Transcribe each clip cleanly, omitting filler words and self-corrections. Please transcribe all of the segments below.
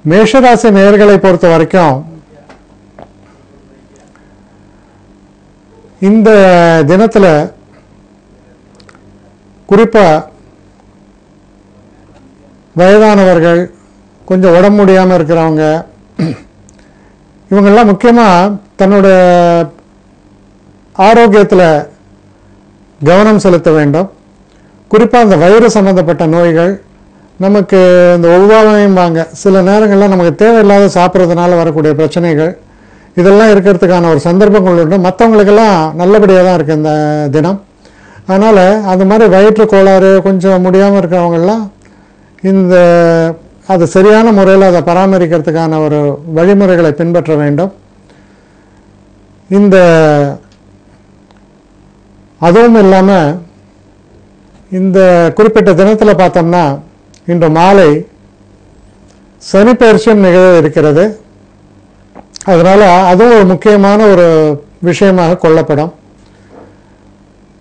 மேஷராசி நேயர்களை பொறுத்த வரைக்கும் இந்த தினத்தில் குறிப்பாக வயதானவர்கள், கொஞ்சம் உடம்பு முடியாமல் இருக்கிறவங்க, இவங்கெல்லாம் முக்கியமாக தன்னோட ஆரோக்கியத்தில் கவனம் செலுத்த வேண்டும். குறிப்பாக அந்த வயிறு சம்மந்தப்பட்ட நோய்கள், நமக்கு இந்த ஒவ்வாமையும்பாங்க, சில நேரங்களில் நமக்கு தேவையில்லாத சாப்பிட்றதுனால வரக்கூடிய பிரச்சனைகள், இதெல்லாம் இருக்கிறதுக்கான ஒரு சந்தர்ப்பங்கள் உண்டு. மற்றவங்களுக்கெல்லாம் நல்லபடியாக தான் இருக்குது இந்த தினம். அதனால் அது மாதிரி வயிற்று கோளாறு கொஞ்சம் முடியாமல் இருக்கிறவங்கெல்லாம் அது சரியான முறையில் அதை பராமரிக்கிறதுக்கான ஒரு வழிமுறைகளை பின்பற்ற வேண்டும். அதுவும் இல்லாமல் இந்த குறிப்பிட்ட தினத்தில் பார்த்தோம்னா இன்று மாலை சனி பெயர்ச்சியும் நிகழ இருக்கிறது. அதனால் அதுவும் ஒரு முக்கியமான ஒரு விஷயமாக கொள்ளப்படும்.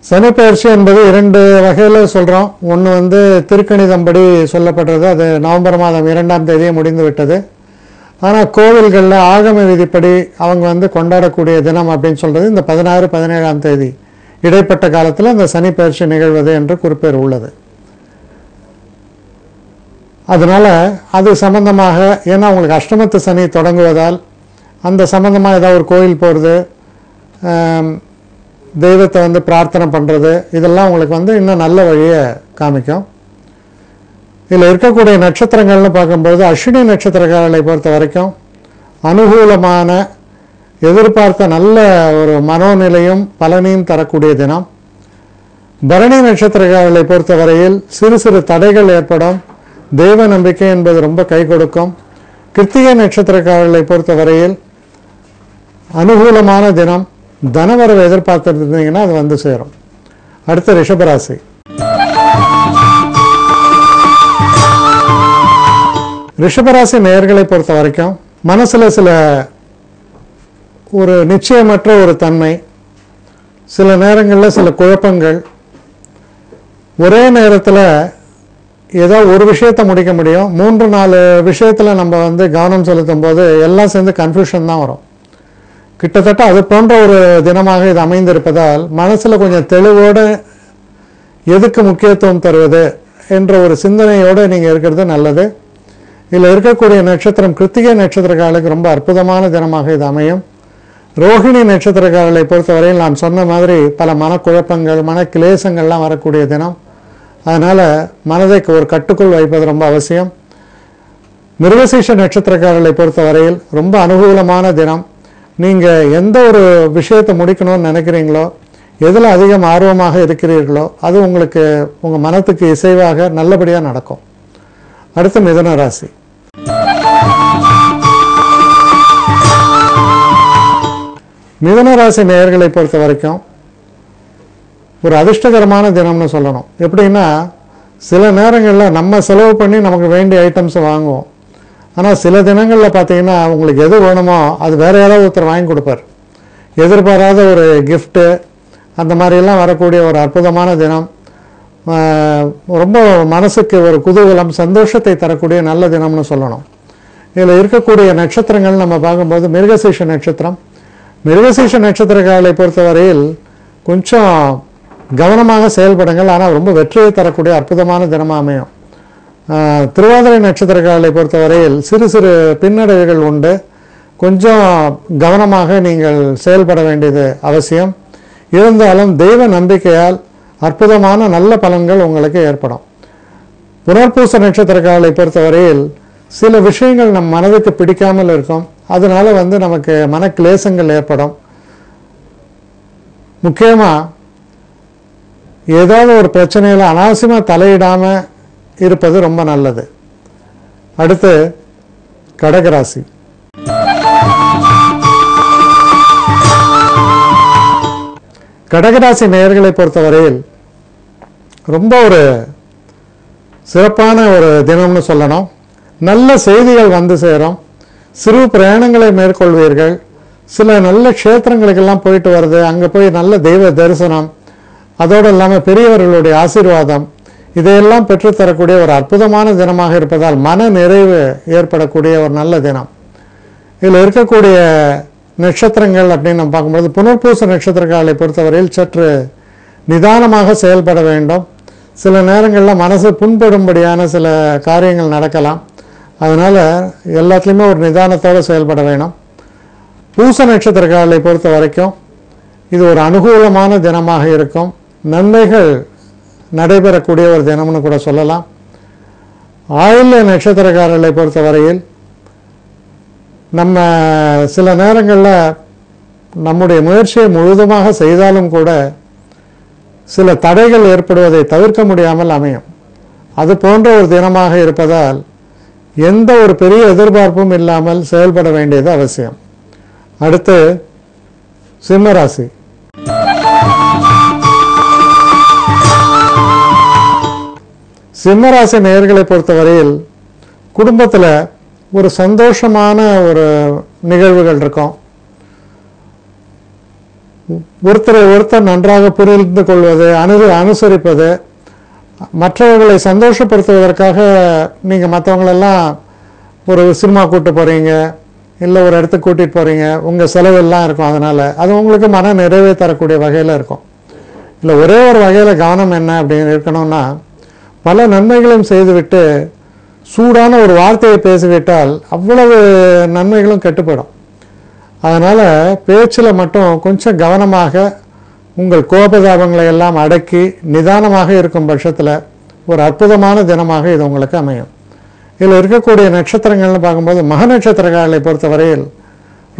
சனி பெயர்ச்சி என்பது 2 வகையில் சொல்கிறோம். ஒன்று திருக்கணிதம்படி சொல்லப்படுறது, அது நவம்பர் மாதம் 2ஆம் தேதியே முடிந்து விட்டது. ஆனால் கோவில்களில் ஆகம விதிப்படி அவங்க கொண்டாடக்கூடிய தினம் அப்படின்னு சொல்கிறது இந்த 16, 17ஆம் தேதி இடைப்பட்ட காலத்தில் இந்த சனி பெயர்ச்சி நிகழ்வது என்று குறிப்பேர் உள்ளது. அதனால் அது சம்பந்தமாக, ஏன்னா உங்களுக்கு அஷ்டமத்து சனி தொடங்குவதால் அந்த சம்பந்தமாக ஏதாவது ஒரு கோயில் போகிறது, தெய்வத்தை பிரார்த்தனை பண்ணுறது, இதெல்லாம் உங்களுக்கு இன்னும் நல்ல வழியை காமிக்கும். இதில் இருக்கக்கூடிய நட்சத்திரங்கள்னு பார்க்கும்போது அஸ்வினி நட்சத்திரக்காரர்களை பொறுத்த வரைக்கும் அனுகூலமான, எதிர்பார்த்த நல்ல ஒரு மனோநிலையும் பலனையும் தரக்கூடிய தினம். பரணி நட்சத்திரக்காரர்களை பொறுத்தவரையில் சிறு சிறு தடைகள் ஏற்படும், தெய்வ நம்பிக்கை என்பது ரொம்ப கை கொடுக்கும். கிருத்திகை நட்சத்திரக்காரர்களை பொறுத்தவரையில் அனுகூலமான தினம். தனவரவை எதிர்பார்த்துருந்தீங்கன்னா அது சேரும். அடுத்த ரிஷபராசி. ரிஷபராசி நேயர்களை பொறுத்த வரைக்கும் மனசில் சில ஒரு நிச்சயமற்ற ஒரு தன்மை, சில நேரங்களில் சில குழப்பங்கள், ஒரே நேரத்தில் ஏதோ ஒரு விஷயத்தை முடிக்க முடியும், 3-4 விஷயத்தில் நம்ம கவனம் செலுத்தும் போது எல்லாம் சேர்ந்து கன்ஃபியூஷன் தான் வரும். கிட்டத்தட்ட அது போன்ற ஒரு தினமாக இது அமைந்திருப்பதால் மனசில் கொஞ்சம் தெளிவோடு எதுக்கு முக்கியத்துவம் தருவது என்ற ஒரு சிந்தனையோடு நீங்கள் இருக்கிறது நல்லது. இதில் இருக்கக்கூடிய நட்சத்திரம் கிருத்திகை நட்சத்திரக்காரர்களுக்கு ரொம்ப அற்புதமான தினமாக இது அமையும். ரோஹிணி நட்சத்திரக்காரர்களை பொறுத்தவரையில் நான் சொன்ன மாதிரி பல மனக்குழப்பங்கள், மனக்கிலேசங்கள்லாம் வரக்கூடிய தினம். அதனால் மனதை ஒரு கட்டுக்குள் வைப்பது ரொம்ப அவசியம். மிருகசீஷ நட்சத்திரக்காரர்களை பொறுத்தவரையில் ரொம்ப அனுகூலமான தினம். நீங்கள் எந்த ஒரு விஷயத்தை முடிக்கணும்னு நினைக்கிறீங்களோ, எதில் அதிகம் ஆர்வமாக இருக்கிறீர்களோ அது உங்களுக்கு உங்கள் மனத்துக்கு இசைவாக நல்லபடியாக நடக்கும். அடுத்து மிதுன ராசி. மிதுன ராசி நேயர்களை பொறுத்த வரைக்கும் ஒரு அதிர்ஷ்டகரமான தினம்னு சொல்லணும். எப்படின்னா, சில நேரங்களில் நம்ம செலவு பண்ணி நமக்கு வேண்டிய ஐட்டம்ஸை வாங்குவோம். ஆனால் சில தினங்களில் பார்த்தீங்கன்னா உங்களுக்கு எது வேணுமோ அது வேறு யாராவது ஒருத்தர் வாங்கி கொடுப்பார். எதிர்பாராத ஒரு கிஃப்ட்டு, அந்த மாதிரியெல்லாம் வரக்கூடிய ஒரு அற்புதமான தினம். ரொம்ப மனசுக்கு ஒரு குதூகலம், சந்தோஷத்தை தரக்கூடிய நல்ல தினம்னு சொல்லணும். இதில் இருக்கக்கூடிய நட்சத்திரங்கள் நம்ம பார்க்கும்போது மிருகசீஷ நட்சத்திரம். மிருகசீஷ நட்சத்திரக்காரர்களை பொறுத்தவரையில் கொஞ்சம் கவனமாக செயல்படுங்கள், ஆனால் ரொம்ப வெற்றியை தரக்கூடிய அற்புதமான தினமாக அமையும். திருவாதிரை நட்சத்திரக்காரர்களை பொறுத்தவரையில் சிறு சிறு பின்னடைவுகள் உண்டு, கொஞ்சம் கவனமாக நீங்கள் செயல்பட வேண்டியது அவசியம். இருந்தாலும் தெய்வ நம்பிக்கையால் அற்புதமான நல்ல பலன்கள் உங்களுக்கு ஏற்படும். புனர்பூச நட்சத்திரக்காரர்களை பொறுத்தவரையில் சில விஷயங்கள் நம் மனதுக்கு பிடிக்காமல் இருக்கும், அதனால நமக்கு மனக்கிலேசங்கள் ஏற்படும். முக்கியமாக ஏதாவது ஒரு பிரச்சனையில் அனாவசியமாக தலையிடாமல் இருப்பது ரொம்ப நல்லது. அடுத்து கடகராசி. கடகராசி நேயர்களை பொறுத்தவரையில் ரொம்ப ஒரு சிறப்பான ஒரு தினம்னு சொல்லணும். நல்ல செய்திகள் சேரும், சிறு பிரயாணங்களை மேற்கொள்வீர்கள், சில நல்ல க்ஷேத்திரங்களுக்கெல்லாம் போயிட்டு வருது, அங்கே போய் நல்ல தெய்வ தரிசனம், அதோடு இல்லாமல் பெரியவர்களுடைய ஆசீர்வாதம், இதையெல்லாம் பெற்றுத்தரக்கூடிய ஒரு அற்புதமான தினமாக இருப்பதால் மன நிறைவு ஏற்படக்கூடிய ஒரு நல்ல தினம். இதில் இருக்கக்கூடிய நட்சத்திரங்கள் அப்படின்னு நம்ம பார்க்கும்போது புனர்பூச நட்சத்திரக்காரர்களை பொறுத்தவரையில் சற்று நிதானமாக செயல்பட வேண்டும். சில நேரங்களில் மனசு புண்படும்படியான சில காரியங்கள் நடக்கலாம். அதனால் எல்லாத்துலேயுமே ஒரு நிதானத்தோடு செயல்பட வேணும். பூச நட்சத்திரக்காரர்களை பொறுத்த வரைக்கும் இது ஒரு அனுகூலமான தினமாக இருக்கும். நன்மைகள் நடைபெறக்கூடிய ஒரு தினம்னு கூட சொல்லலாம். ஆயில்ய நட்சத்திரக்காரர்களை பொறுத்தவரையில் நம்ம சில நேரங்களில் நம்முடைய முயற்சியை முழுதுமாக செய்தாலும் கூட சில தடைகள் ஏற்படுவதை தவிர்க்க முடியாமல் அமையும். அது போன்ற ஒரு தினமாக இருப்பதால் எந்த ஒரு பெரிய எதிர்பார்ப்பும் இல்லாமல் செயல்பட வேண்டியது அவசியம். அடுத்து சிம்மராசி. சிம்மராசி நேயர்களை பொறுத்தவரையில் குடும்பத்தில் ஒரு சந்தோஷமான ஒரு நிகழ்வுகள் இருக்கும். ஒருத்தரை ஒருத்தர் நன்றாக புரிந்து கொள்வது, அனுசரிப்பது, மற்றவர்களை சந்தோஷப்படுத்துவதற்காக நீங்கள் மற்றவங்களெல்லாம் ஒரு சினிமா கூட்டு போகிறீங்க, இல்லை ஒரு இடத்துக்கு கூட்டிகிட்டு போகிறீங்க, உங்கள் செலவெல்லாம் இருக்கும். அதனால் அது உங்களுக்கு மன நிறைவே தரக்கூடிய வகையில் இருக்கும். இல்லை ஒரே ஒரு வகையில் கவனம் என்ன அப்படின்னு இருக்கணும்னா, பல நன்மைகளையும் செய்துவிட்டு சூடான ஒரு வார்த்தையை பேசிவிட்டால் அவ்வளவு நன்மைகளும் கெட்டுப்படும். அதனால் பேச்சில் மட்டும் கொஞ்சம் கவனமாக உங்கள் கோபதாபங்களை எல்லாம் அடக்கி நிதானமாக இருக்கும் பட்சத்தில் ஒரு அற்புதமான தினமாக இது உங்களுக்கு அமையும். இதில் இருக்கக்கூடிய நட்சத்திரங்கள்னு பார்க்கும்போது மக நட்சத்திரக்காரர்களை பொறுத்தவரையில்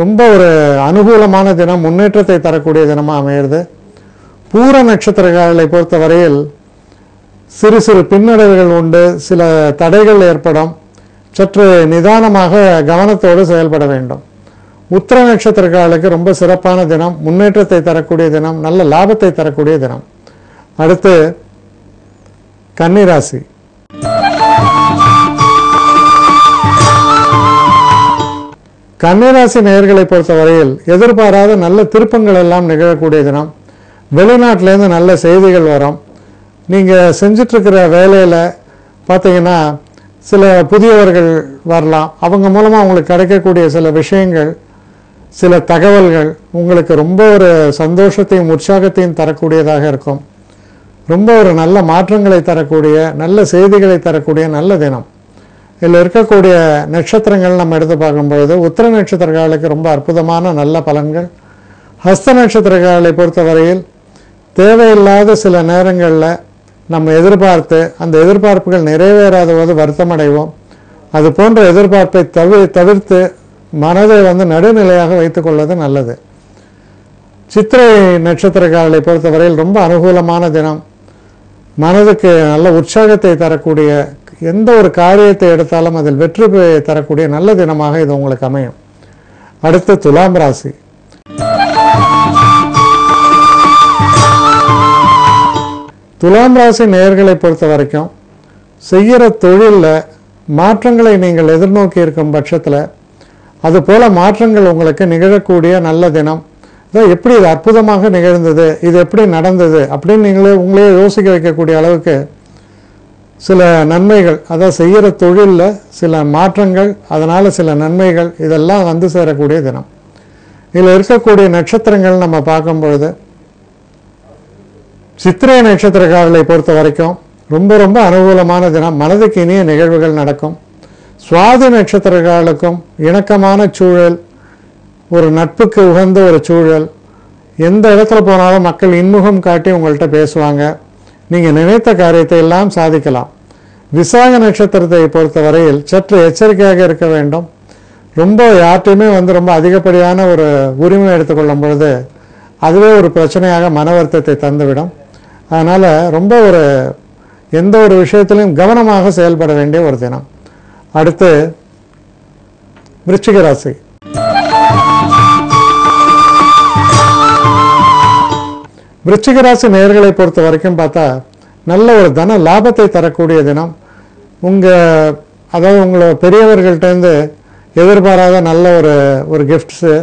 ரொம்ப ஒரு அனுகூலமான தினம், முன்னேற்றத்தை தரக்கூடிய தினமாக அமையிறது. பூர நட்சத்திரக்காரர்களை பொறுத்தவரையில் சிறு சிறு பின்னடைவுகள் உண்டு, சில தடைகள் ஏற்படும். சற்று நிதானமாக கவனத்தோடு செயல்பட வேண்டும். உத்திர நட்சத்திரக்காரர்களுக்கு ரொம்ப சிறப்பான தினம், முன்னேற்றத்தை தரக்கூடிய தினம், நல்ல லாபத்தை தரக்கூடிய தினம். அடுத்து கன்னிராசி. கன்னிராசி நேயர்களை பொறுத்தவரையில் எதிர்பாராத நல்ல திருப்பங்கள் எல்லாம் நிகழக்கூடிய தினம். வெளிநாட்டிலேருந்து நல்ல செய்திகள் வரும். நீங்கள் செஞ்சிட்ருக்கிற வேலையில் பார்த்தீங்கன்னா சில புதியவர்கள் வரலாம். அவங்க மூலமாக உங்களுக்கு கிடைக்கக்கூடிய சில விஷயங்கள், சில தகவல்கள் உங்களுக்கு ரொம்ப ஒரு சந்தோஷத்தையும் உற்சாகத்தையும் தரக்கூடியதாக இருக்கும். ரொம்ப ஒரு நல்ல மாற்றங்களை தரக்கூடிய, நல்ல செய்திகளை தரக்கூடிய நல்ல தினம். இதில் இருக்கக்கூடிய நட்சத்திரங்கள் நம்ம எடுத்து பார்க்கும்பொழுது உத்திர நட்சத்திரக்காரர்களுக்கு ரொம்ப அற்புதமான நல்ல பலன்கள். ஹஸ்த நட்சத்திரக்காரர்களை பொறுத்தவரையில் தேவையில்லாத சில நேரங்களில் நம்ம எதிர்பார்த்து அந்த எதிர்பார்ப்புகள் நிறைவேறாத போது வருத்தம் அடைவோம். அது போன்ற எதிர்பார்ப்பை தவிர்த்து மனதை நடுநிலையாக வைத்துக் கொள்வது நல்லது. சித்திரை நட்சத்திரக்காரர்களை பொறுத்தவரையில் ரொம்ப அனுகூலமான தினம். மனதுக்கு நல்ல உற்சாகத்தை தரக்கூடிய, எந்த ஒரு காரியத்தை எடுத்தாலும் அதில் வெற்றி தரக்கூடிய நல்ல தினமாக இது உங்களுக்கு அமையும். அடுத்து துலாம் ராசி. துலாம் ராசி நேயர்களை பொறுத்த வரைக்கும் செய்கிற தொழிலில் மாற்றங்களை நீங்கள் எதிர்நோக்கி இருக்கும் பட்சத்தில் அதுபோல் மாற்றங்கள் உங்களுக்கு நிகழக்கூடிய நல்ல தினம். இதான் எப்படி இது அற்புதமாக நிகழ்ந்தது, இது எப்படி நடந்தது அப்படின்னு உங்களே யோசிக்க வைக்கக்கூடிய அளவுக்கு சில நன்மைகள், அதாவது செய்கிற தொழிலில் சில மாற்றங்கள், அதனால் சில நன்மைகள் இதெல்லாம் வந்து சேரக்கூடிய தினம். இதில் இருக்கக்கூடிய நட்சத்திரங்கள் நம்ம பார்க்கும்பொழுது சித்திரை நட்சத்திரக்காரர்களை பொறுத்த வரைக்கும் ரொம்ப ரொம்ப அனுகூலமான தினம். மனதுக்கு இனிய நிகழ்வுகள் நடக்கும். சுவாதி நட்சத்திரக்காரர்களுக்கும் இணக்கமான சூழல், ஒரு நட்புக்கு உகந்த ஒரு சூழல். எந்த இடத்துல போனாலும் மக்கள் இன்முகம் காட்டி உங்கள்கிட்ட பேசுவாங்க. நீங்கள் நினைத்த காரியத்தை எல்லாம் சாதிக்கலாம். விசாக நட்சத்திரத்தை பொறுத்த வரையில் சற்று எச்சரிக்கையாக இருக்க வேண்டும். ரொம்ப யார்ட்டையுமே ரொம்ப அதிகப்படியான ஒரு உரிமை எடுத்துக்கொள்ளும் பொழுது அதுவே ஒரு பிரச்சனையாக மன வருத்தத்தை தந்துவிடும். அதனால் ரொம்ப எந்த ஒரு விஷயத்திலையும் கவனமாக செயல்பட வேண்டிய ஒரு தினம். அடுத்து விருச்சிக ராசி. விருச்சிக ராசி நேயர்களை பொறுத்த வரைக்கும் பார்த்தா நல்ல ஒரு தன லாபத்தை தரக்கூடிய தினம். அதாவது உங்களை பெரியவர்கள்ட்டேருந்து எதிர்பாராத நல்ல ஒரு கிஃப்ட்ஸு,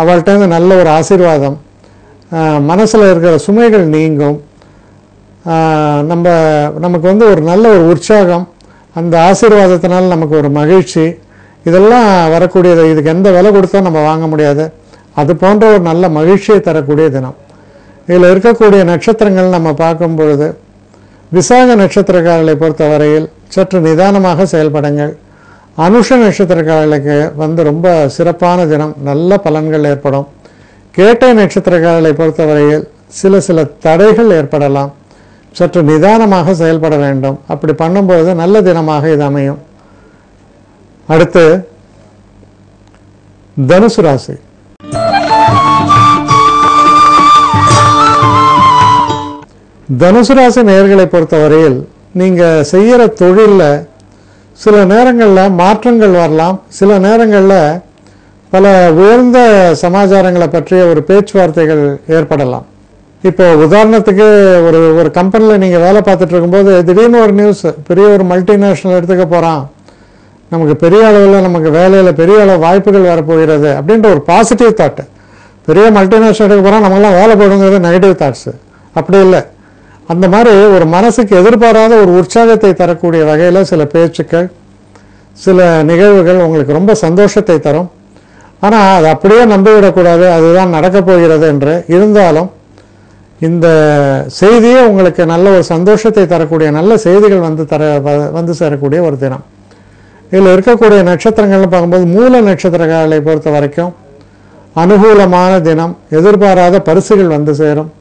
அவள்கிட்டேருந்து நல்ல ஒரு ஆசீர்வாதம், மனசில் இருக்கிற சுமைகள் நீங்கும். நமக்கு வந்து ஒரு நல்ல ஒரு உற்சாகம், அந்த ஆசீர்வாதத்தினால் நமக்கு ஒரு மகிழ்ச்சி, இதெல்லாம் வரக்கூடியது. இதுக்கு எந்த விலை கொடுத்தா நம்ம வாங்க முடியாது. அது போன்ற ஒரு நல்ல மகிழ்ச்சியை தரக்கூடிய தினம். இதில் இருக்கக்கூடிய நட்சத்திரங்கள் நம்ம பார்க்கும் பொழுது விசாக நட்சத்திரக்காரர்களை பொறுத்தவரையில் சற்று நிதானமாக செயல்படுங்கள். அனுஷ நட்சத்திரக்காரர்களுக்கு வந்து ரொம்ப சிறப்பான தினம், நல்ல பலன்கள் ஏற்படும். கேட்டை நட்சத்திரக்காரர்களை பொறுத்தவரையில் சில தடைகள் ஏற்படலாம். சற்று நிதானமாக செயல்பட வேண்டும். அப்படி பண்ணும்போது நல்ல தினமாக இது அமையும். அடுத்து தனுசு ராசி. தனுசு ராசி நேயர்களை பொறுத்தவரையில் நீங்கள் செய்கிற தொழிலில் சில நேரங்களில் மாற்றங்கள் வரலாம். சில நேரங்களில் பல உயர்ந்த சமாச்சாரங்களை பற்றிய ஒரு பேச்சுவார்த்தைகள் ஏற்படலாம். இப்போ உதாரணத்துக்கு ஒரு கம்பெனியில் நீங்கள் வேலை பார்த்துட்டு இருக்கும்போது திடீர்னு ஒரு நியூஸ், பெரிய ஒரு மல்டிநேஷ்னல் எடுத்துக்க போகிறான், நமக்கு பெரிய அளவில் நமக்கு வேலையில் பெரிய அளவு வாய்ப்புகள் வரப்போகிறது அப்படின்ற ஒரு பாசிட்டிவ் தாட்டு. பெரிய மல்டிநேஷ்னல் எடுக்க போகிறோம், நமக்கெல்லாம் வேலை போடுங்கிறது நெகட்டிவ் தாட்ஸு. அப்படி இல்லை. அந்த மாதிரி ஒரு மனசுக்கு எதிர்பாராத ஒரு உற்சாகத்தை தரக்கூடிய வகையில் சில பேச்சுக்கள், சில நிகழ்வுகள் உங்களுக்கு ரொம்ப சந்தோஷத்தை தரும். ஆனால் அது அப்படியே நம்பிவிடக்கூடாது, அதுதான் நடக்கப் போகிறது என்று. இருந்தாலும் இந்த செய்தியே உங்களுக்கு நல்ல ஒரு சந்தோஷத்தை தரக்கூடிய நல்ல செய்திகள் வந்து சேரக்கூடிய ஒரு தினம். இதில் இருக்கக்கூடிய நட்சத்திரங்கள்னு பார்க்கும்போது மூல நட்சத்திரக்காரர்களை பொறுத்த வரைக்கும் அனுகூலமான தினம், எதிர்பாராத பரிசுகள் வந்து சேரும்.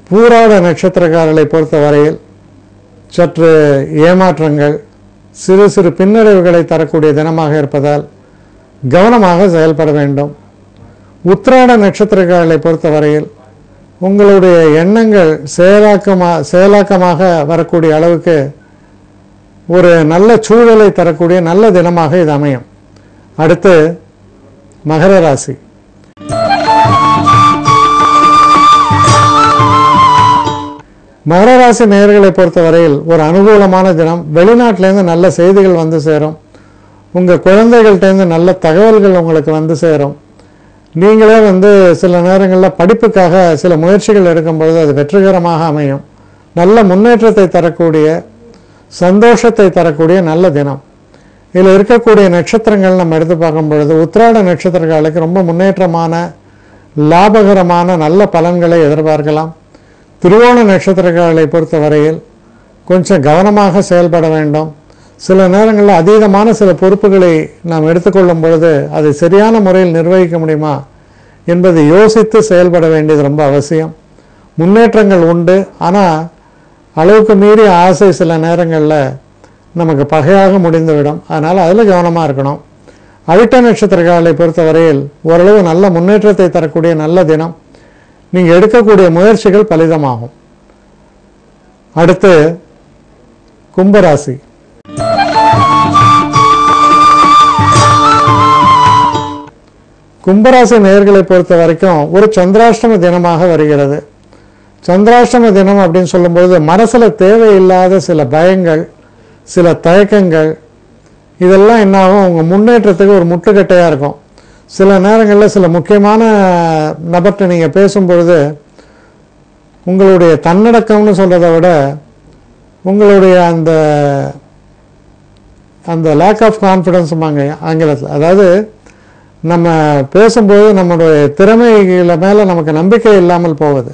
பூராட நட்சத்திரக்காரர்களை பொறுத்த வரையில் சற்று ஏமாற்றங்கள், சிறு சிறு பின்னடைவுகளை தரக்கூடிய தினமாக இருப்பதால் கவனமாக செயல்பட வேண்டும். உத்திராட நட்சத்திரக்காரர்களை பொறுத்தவரையில் உங்களுடைய எண்ணங்கள் செயலாக்கமாக வரக்கூடிய அளவுக்கு ஒரு நல்ல சூழலை தரக்கூடிய நல்ல தினமாக இது அமையும். அடுத்து மகர ராசி. மகர ராசி நேயர்களை பொறுத்தவரையில் ஒரு அனுகூலமான தினம். வெளிநாட்டிலேருந்து நல்ல செய்திகள் வந்து சேரும். உங்கள் குழந்தைகள்கிட்டேருந்து நல்ல தகவல்கள் உங்களுக்கு வந்து சேரும். நீங்களே வந்து சில நேரங்களில் படிப்புக்காக சில முயற்சிகள் எடுக்கும்பொழுது அது வெற்றிகரமாக அமையும். நல்ல முன்னேற்றத்தை தரக்கூடிய, சந்தோஷத்தை தரக்கூடிய நல்ல தினம். இதில் இருக்கக்கூடிய நட்சத்திரங்கள் நம்ம எடுத்து பார்க்கும் பொழுது உத்திராட நட்சத்திரங்களுக்கு ரொம்ப முன்னேற்றமான, லாபகரமான நல்ல பலன்களை எதிர்பார்க்கலாம். திருவோண நட்சத்திரங்களை பொறுத்தவரையில் கொஞ்சம் கவனமாக செயல்பட வேண்டும். சில நேரங்களில் அதீதமான சில பொறுப்புகளை நாம் எடுத்துக்கொள்ளும் பொழுது அதை சரியான முறையில் நிர்வகிக்க முடியுமா என்பதை யோசித்து செயல்பட வேண்டியது ரொம்ப அவசியம். முன்னேற்றங்கள் உண்டு, ஆனால் அளவுக்கு மீறிய ஆசை சில நேரங்களில் நமக்கு பகையாக முடிந்துவிடும். அதனால் அதில் கவனமாக இருக்கணும். அவிட்ட நட்சத்திரங்களை பொறுத்தவரையில் ஓரளவு நல்ல முன்னேற்றத்தை தரக்கூடிய நல்ல தினம். நீங்கள் எடுக்கக்கூடிய முயற்சிகள் பலிதமாகும். அடுத்து கும்பராசி. கும்பராசி நேயர்களை பொறுத்த வரைக்கும் ஒரு சந்திராஷ்டம தினமாக வருகிறது. சந்திராஷ்டம தினம் அப்படின்னு சொல்லும்போது மனசில் தேவையில்லாத சில பயங்கள், சில தயக்கங்கள், இதெல்லாம் என்னாகும், உங்கள் முன்னேற்றத்துக்கு ஒரு முட்டுக்கட்டையாக இருக்கும். சில நேரங்களில் சில முக்கியமான நபர்கிட்ட நீங்கள் பேசும்பொழுது உங்களுடைய தன்னடக்கம்னு சொல்கிறத விட உங்களுடைய அந்த லேக் ஆஃப் கான்ஃபிடன்ஸுமாங்க ஆங்கிலத்தில். அதாவது நம்ம பேசும்போது நம்மளுடைய திறமைகள மேலே நமக்கு நம்பிக்கை இல்லாமல் போவது,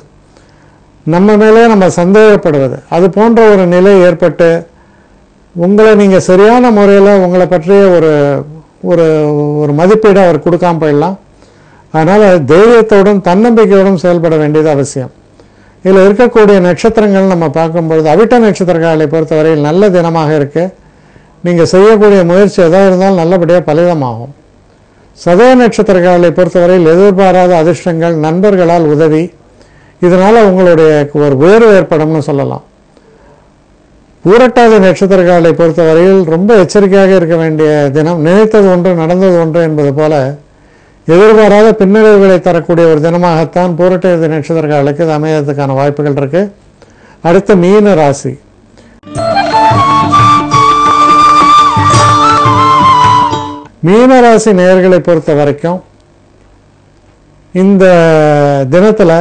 நம்ம மேலே நம்ம சந்தேகப்படுவது, அது போன்ற ஒரு நிலை ஏற்பட்டு உங்களை நீங்கள் சரியான முறையில் உங்களை பற்றிய ஒரு ஒரு ஒரு மதிப்பீடு அவர் கொடுக்காம போயிடலாம். அதனால் தைரியத்தோடும் தன்னம்பிக்கையோடும் செயல்பட வேண்டியது அவசியம். இதில் இருக்கக்கூடிய நட்சத்திரங்கள் நம்ம பார்க்கும்பொழுது அவிட்ட நட்சத்திரங்களை பொறுத்தவரையில் நல்ல தினமாக இருக்குது. நீங்கள் செய்யக்கூடிய முயற்சி எதாக இருந்தாலும் நல்லபடியாக பலிதமாகும். சதய நட்சத்திரங்களை பொறுத்தவரையில் எதிர்பாராத அதிர்ஷ்டங்கள், நண்பர்களால் உதவி, இதனால் உங்களுடைய ஒரு உயர்வு ஏற்படும்னு சொல்லலாம். பூரட்டாதி நட்சத்திரங்களை பொறுத்தவரையில் ரொம்ப எச்சரிக்கையாக இருக்க வேண்டிய தினம். நினைத்தது ஒன்று நடந்தது ஒன்று என்பது போல எதிர்பாராத பின்னடைவுகளை தரக்கூடிய ஒரு தினமாகத்தான் பூரட்டாதி நட்சத்திரங்களுக்கு இது அமையறதுக்கான வாய்ப்புகள் இருக்கு. அடுத்து மீன ராசி. மீனராசி நேயர்களை பொறுத்த வரைக்கும் இந்த தினத்தில்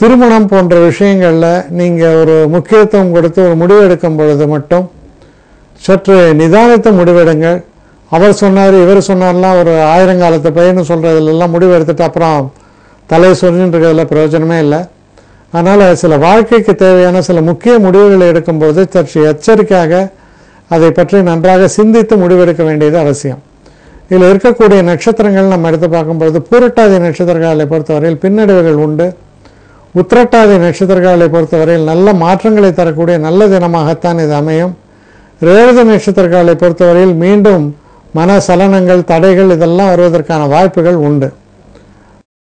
திருமணம் போன்ற விஷயங்களில் நீங்கள் ஒரு முக்கியத்துவம் கொடுத்து ஒரு முடிவு எடுக்கும் பொழுது மட்டும் சற்று நிதானித்த முடிவெடுங்கள். அவர் சொன்னார் இவர் சொன்னார்லாம் ஒரு ஆயிரங்காலத்து பையன்னு சொல்கிறதுலாம் முடிவு எடுத்துட்டு அப்புறம் தலை சொரிஞ்சுட்டு இருக்கிறதுல பிரயோஜனமே இல்லை. அதனால் சில வாழ்க்கைக்கு தேவையான சில முக்கிய முடிவுகளை எடுக்கும்போது சற்று எச்சரிக்கையாக அதை பற்றி நன்றாக சிந்தித்து முடிவெடுக்க வேண்டியது அவசியம். இதில் இருக்கக்கூடிய நட்சத்திரங்கள் நம்ம எடுத்து பார்க்கும்பொழுது பூரட்டாதி நட்சத்திரங்களை பொறுத்தவரையில் பின்னடைவுகள் உண்டு. உத்திரட்டாதி நட்சத்திரங்களை பொறுத்தவரையில் நல்ல மாற்றங்களை தரக்கூடிய நல்ல தினமாகத்தான் இது அமையும். ரேவதி நட்சத்திரங்களை பொறுத்தவரையில் மீண்டும் மன சலனங்கள் தடைகள் இதெல்லாம் வருவதற்கான வாய்ப்புகள் உண்டு.